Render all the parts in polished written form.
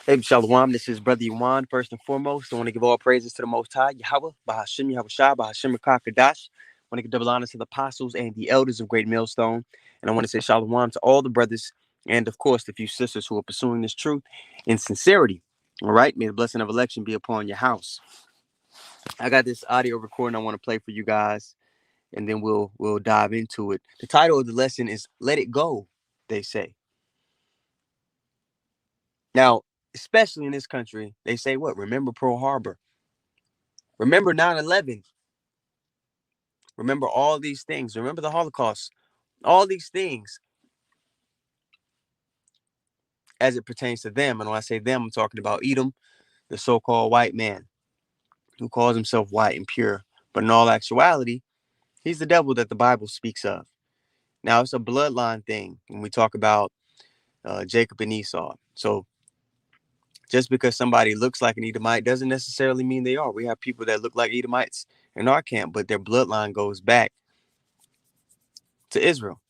Hey, Shalom, this is Brother Yuan. First and foremost, I want to give all praises to the Most High, Yahweh, Bahashim, Yahweh Shai, Bahashim, Kadash. I want to give double honor to the apostles and the elders of Great Millstone. And I want to say Shalom to all the brothers and, of course, the few sisters who are pursuing this truth in sincerity. All right, may the blessing of election be upon your house. I got this audio recording I want to play for you guys, and then we'll dive into it. The title of the lesson is "Let It Go," they say. Now, especially in this country, they say what? Remember Pearl Harbor. Remember 9/11. Remember all these things. Remember the Holocaust. All these things as it pertains to them. And when I say them, I'm talking about Edom, the so-called white man who calls himself white and pure. But in all actuality, he's the devil that the Bible speaks of. Now, it's a bloodline thing when we talk about Jacob and Esau. So just because somebody looks like an Edomite doesn't necessarily mean they are. We have people that look like Edomites in our camp, but their bloodline goes back to Israel.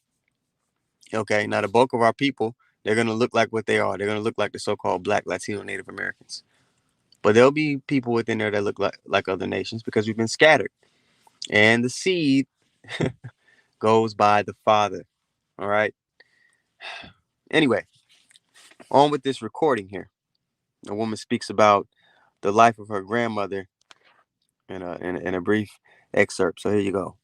Okay, now the bulk of our people, they're going to look like what they are. They're going to look like the so-called Black, Latino, Native Americans. But there'll be people within there that look like other nations because we've been scattered. And the seed goes by the Father. All right. Anyway, on with this recording here. A woman speaks about the life of her grandmother in a brief excerpt. So here you go.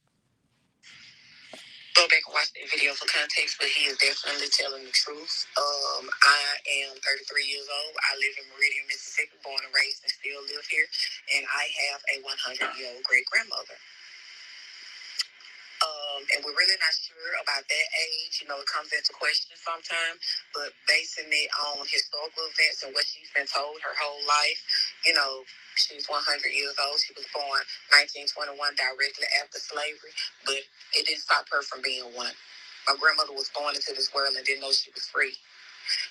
Go back and watch that video for context, but he is definitely telling the truth. I am 33 years old. I live in Meridian, Mississippi, born and raised, and still live here. And I have a 100-year-old great grandmother. And we're really not sure about that age. You know, it comes into question sometimes. But basing it on historical events and what she's been told her whole life, you know, she's 100 years old. She was born 1921, directly after slavery. But it didn't stop her from being one. My grandmother was born into this world and didn't know she was free.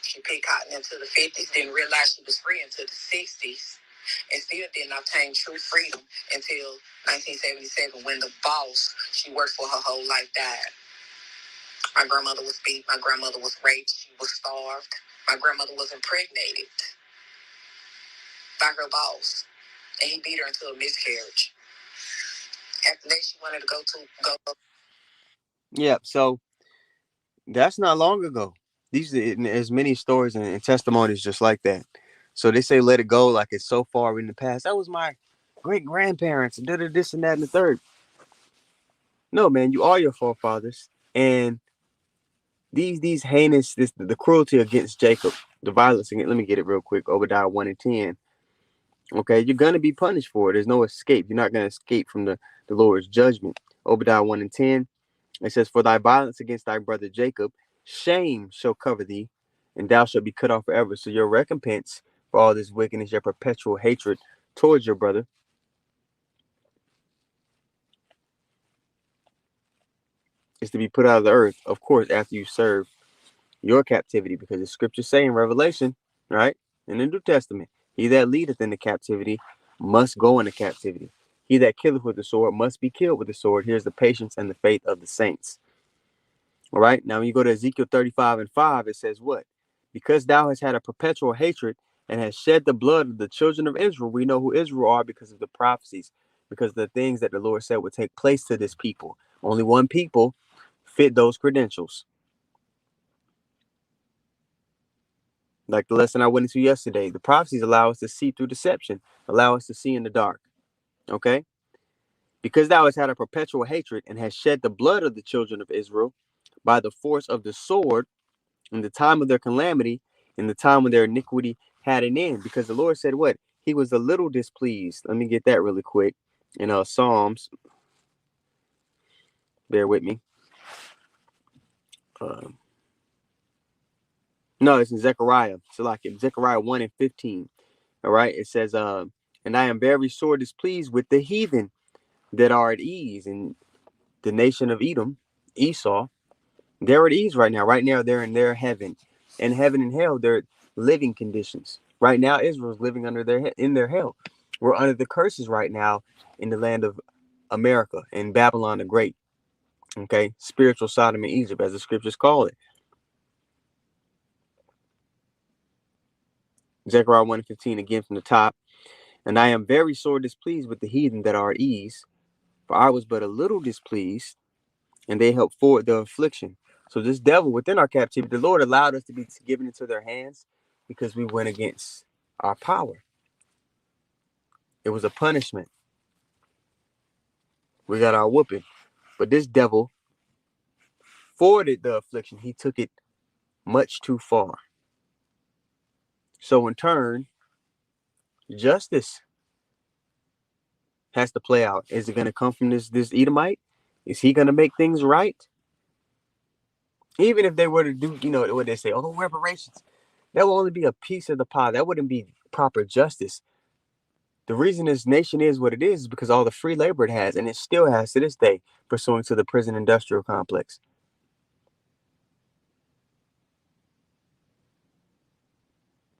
She picked cotton into the 50s, didn't realize she was free until the 60s, and still didn't obtain true freedom until 1977 when the boss she worked for her whole life died. My grandmother was beat. My grandmother was raped. She was starved. My grandmother was impregnated by her boss, and he beat her into a miscarriage. After that, she wanted to go. Yeah, so that's not long ago. These there's many stories and testimonies just like that. So they say let it go like it's so far in the past. That was my great grandparents. Did this and that and the third. No, man, you are your forefathers, and these heinous the cruelty against Jacob, the violence against. Let me get it real quick. Obadiah 1:10. Okay, you're gonna be punished for it. There's no escape. You're not gonna escape from the Lord's judgment. Obadiah 1:10. It says, "For thy violence against thy brother Jacob, shame shall cover thee, and thou shalt be cut off forever." So your recompense for all this wickedness, your perpetual hatred towards your brother, is to be put out of the earth. Of course, after you serve your captivity, because the scriptures say in Revelation, right, in the New Testament, he that leadeth into captivity must go into captivity. He that killeth with the sword must be killed with the sword. Here's the patience and the faith of the saints. All right. Now, when you go to Ezekiel 35:5, it says what? Because thou hast had a perpetual hatred and hast shed the blood of the children of Israel. We know who Israel are because of the prophecies, because of the things that the Lord said would take place to this people. Only one people fit those credentials. Like the lesson I went into yesterday, the prophecies allow us to see through deception, allow us to see in the dark. Okay? Because thou hast had a perpetual hatred and hast shed the blood of the children of Israel by the force of the sword in the time of their calamity, in the time when their iniquity had an end. Because the Lord said what? He was a little displeased. Let me get that really quick. In Psalms, bear with me. No, it's in Zechariah. So like in Zechariah 1:15. All right. It says, and I am very sore displeased with the heathen that are at ease. And the nation of Edom, Esau, they're at ease right now. Right now, they're in their heaven. And heaven and hell, they're living conditions. Right now, Israel's living in their hell. We're under the curses right now in the land of America, in Babylon the Great. Okay, spiritual Sodom and Egypt, as the scriptures call it. Zechariah 1:15 again from the top. And I am very sore displeased with the heathen that are at ease, for I was but a little displeased, and they helped forward the affliction. So this devil within our captivity, the Lord allowed us to be given into their hands because we went against our power. It was a punishment. We got our whooping. But this devil forwarded the affliction. He took it much too far. So in turn, justice has to play out. Is it going to come from this Edomite? Is he going to make things right? Even if they were to do, what they say, oh, reparations, that will only be a piece of the pie. That wouldn't be proper justice. The reason this nation is what it is because all the free labor it has, and it still has to this day, pursuant to the prison industrial complex.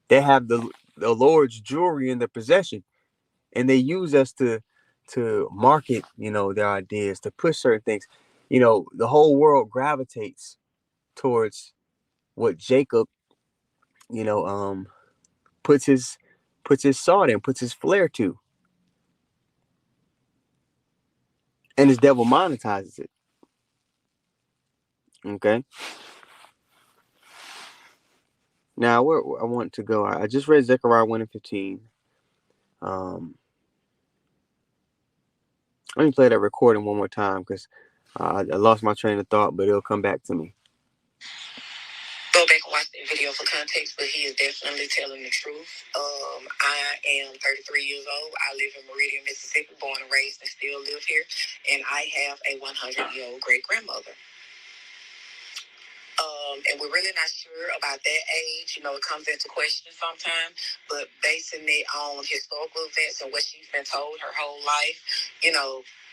They have the Lord's jewelry in their possession, and they use us to market, their ideas, to push certain things. The whole world gravitates towards what Jacob, puts his salt in, puts his flair to, and his devil monetizes it. Okay. Now, where I want to go, I just read Zechariah 1:15. Let me play that recording one more time because I lost my train of thought, but it'll come back to me. Go back and watch that video for context, but he is definitely telling the truth. I am 33 years old. I live in Meridian, Mississippi, born and raised, and still live here. And I have a 100-year-old great-grandmother. And we're really not sure about that age. It comes into question sometimes. But basing it on historical events and what she's been told her whole life,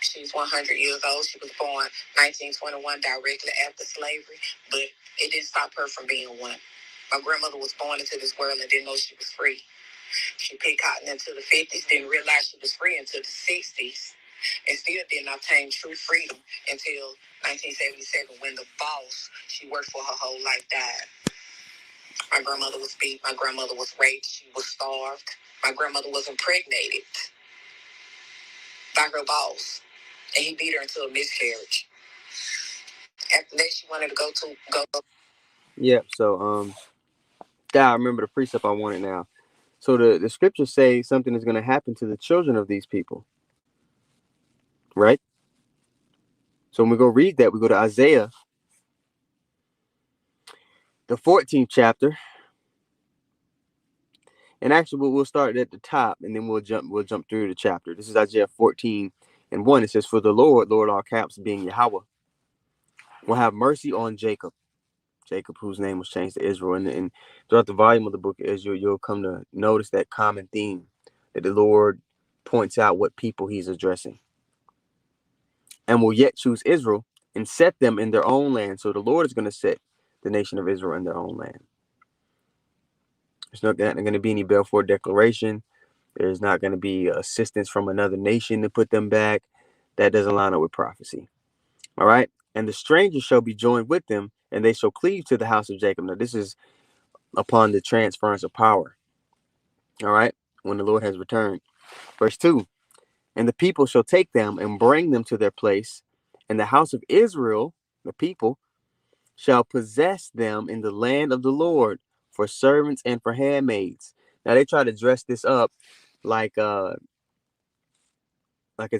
she's 100 years old. She was born 1921, directly after slavery. But it didn't stop her from being one. My grandmother was born into this world and didn't know she was free. She picked cotton into the 50s, didn't realize she was free until the 60s, and still didn't obtain true freedom until 1977 when the boss she worked for her whole life died. My grandmother was beat. My grandmother was raped. She was starved. My grandmother was impregnated by her boss, and he beat her into a miscarriage. After that, she wanted to go. Yep. So I remember the precept I wanted now. So the scriptures say something is going to happen to the children of these people, right? So when we go read that, we go to Isaiah, the 14th chapter, and actually we'll start at the top, and then we'll jump through the chapter. This is Isaiah 14:1. It says, "For the Lord, all caps, being Yahweh, will have mercy on Jacob." Jacob, whose name was changed to Israel. And throughout the volume of the book of Israel, you'll come to notice that common theme that the Lord points out what people he's addressing. And will yet choose Israel and set them in their own land. So the Lord is going to set the nation of Israel in their own land. There's not going to be any Balfour Declaration. There's not going to be assistance from another nation to put them back. That doesn't line up with prophecy. All right. And the strangers shall be joined with them, and they shall cleave to the house of Jacob. Now, this is upon the transference of power. All right. When the Lord has returned. Verse 2. And the people shall take them and bring them to their place. And the house of Israel, the people, shall possess them in the land of the Lord for servants and for handmaids. Now they try to dress this up like it's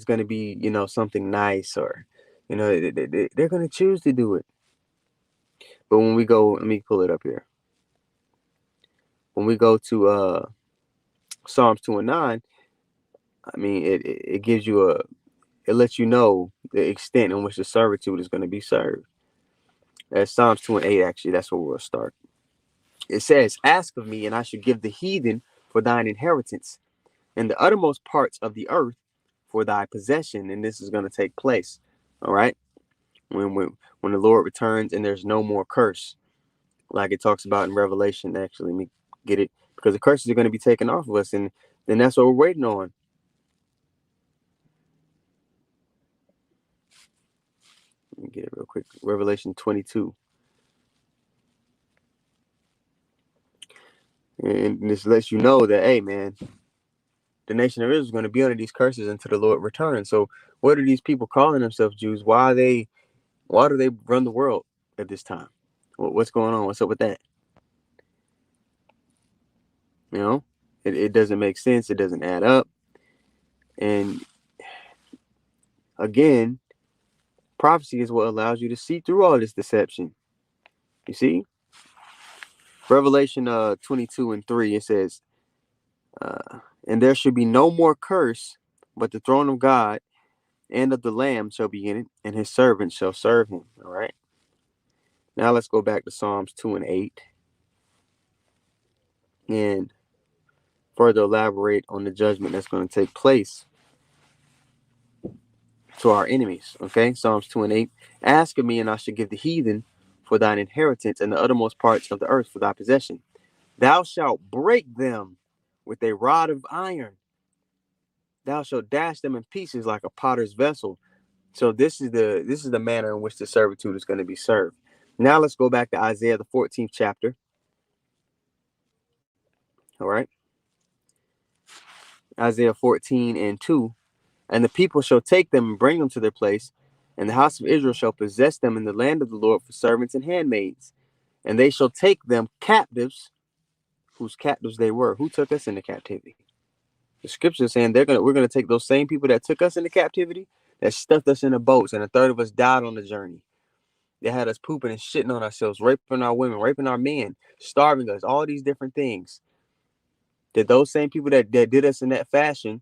going to be, something nice, or, they're going to choose to do it. But when we go, let me pull it up here. When we go to Psalms 2:9, I mean, it gives you it lets you know the extent in which the servitude is going to be served. That's Psalms 2:8, actually. That's where we'll start. It says, "Ask of me, and I shall give the heathen for thine inheritance, and the uttermost parts of the earth for thy possession." And this is going to take place. All right. When the Lord returns and there's no more curse, like it talks about in Revelation. Actually, let me get it, because the curses are going to be taken off of us, and then that's what we're waiting on. Let me get it real quick. Revelation 22. And this lets you know that, hey, man, the nation of Israel is going to be under these curses until the Lord returns. So what are these people calling themselves Jews? Why do they run the world at this time? What's going on? What's up with that? You know, it doesn't make sense. It doesn't add up. And again, prophecy is what allows you to see through all this deception. You see? Revelation 22:3, it says, and there should be no more curse, but the throne of God and of the Lamb shall be in it, and his servants shall serve him. All right. Now let's go back to Psalms 2:8 and further elaborate on the judgment that's going to take place to our enemies. Okay. Psalms 2:8. Ask of me, and I shall give the heathen for thine inheritance, and the uttermost parts of the earth for thy possession. Thou shalt break them with a rod of iron. Thou shalt dash them in pieces like a potter's vessel. So this is the manner in which the servitude is going to be served. Now let's go back to Isaiah, the 14th chapter. All right. Isaiah 14:2. And the people shall take them and bring them to their place, and the house of Israel shall possess them in the land of the Lord for servants and handmaids. And they shall take them captives, whose captives they were. Who took us into captivity? The scripture is saying we're gonna take those same people that took us into captivity, that stuffed us in the boats, and a third of us died on the journey. They had us pooping and shitting on ourselves, raping our women, raping our men, starving us, all these different things. That those same people that did us in that fashion,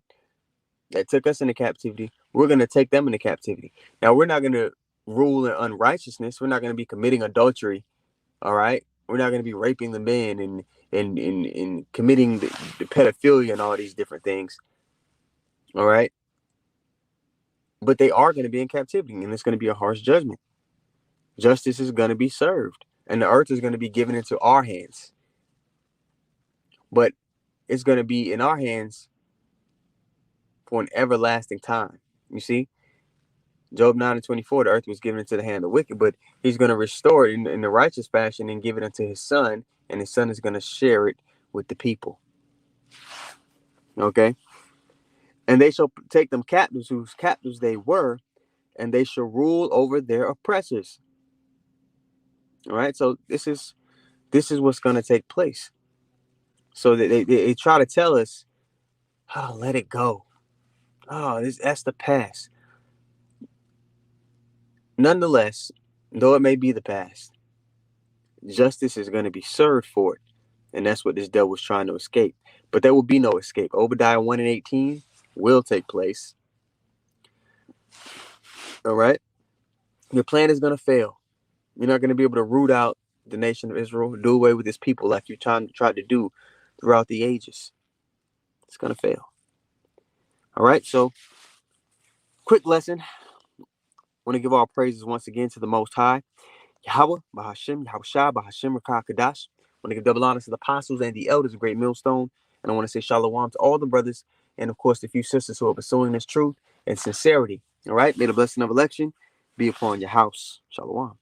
that took us into captivity, we're going to take them into captivity. Now, we're not going to rule in unrighteousness. We're not going to be committing adultery. All right. We're not going to be raping the men and committing the pedophilia and all these different things. All right. But they are going to be in captivity, and it's going to be a harsh judgment. Justice is going to be served, and the earth is going to be given into our hands. But it's going to be in our hands for an everlasting time. You see, Job 9:24, the earth was given into the hand of the wicked, but he's going to restore it in the righteous fashion and give it unto his son, and his son is going to share it with the people. Okay. And they shall take them captives, whose captives they were, and they shall rule over their oppressors. All right. So this is what's going to take place. So they try to tell us, oh, let it go. Oh, that's the past. Nonetheless, though it may be the past, justice is going to be served for it. And that's what this devil was trying to escape. But there will be no escape. Obadiah 1:18 will take place. All right. Your plan is going to fail. You're not going to be able to root out the nation of Israel, do away with his people like you tried to do throughout the ages. It's going to fail. All right. So, quick lesson. I want to give all praises once again to the Most High. Yahweh, Bahashim, Yahushua, Bahashim, Rakah Kadash. I want to give double honors to the apostles and the elders of Great Millstone. And I want to say shalom to all the brothers and, of course, the few sisters who are pursuing this truth and sincerity. All right. May the blessing of election be upon your house. Shalom.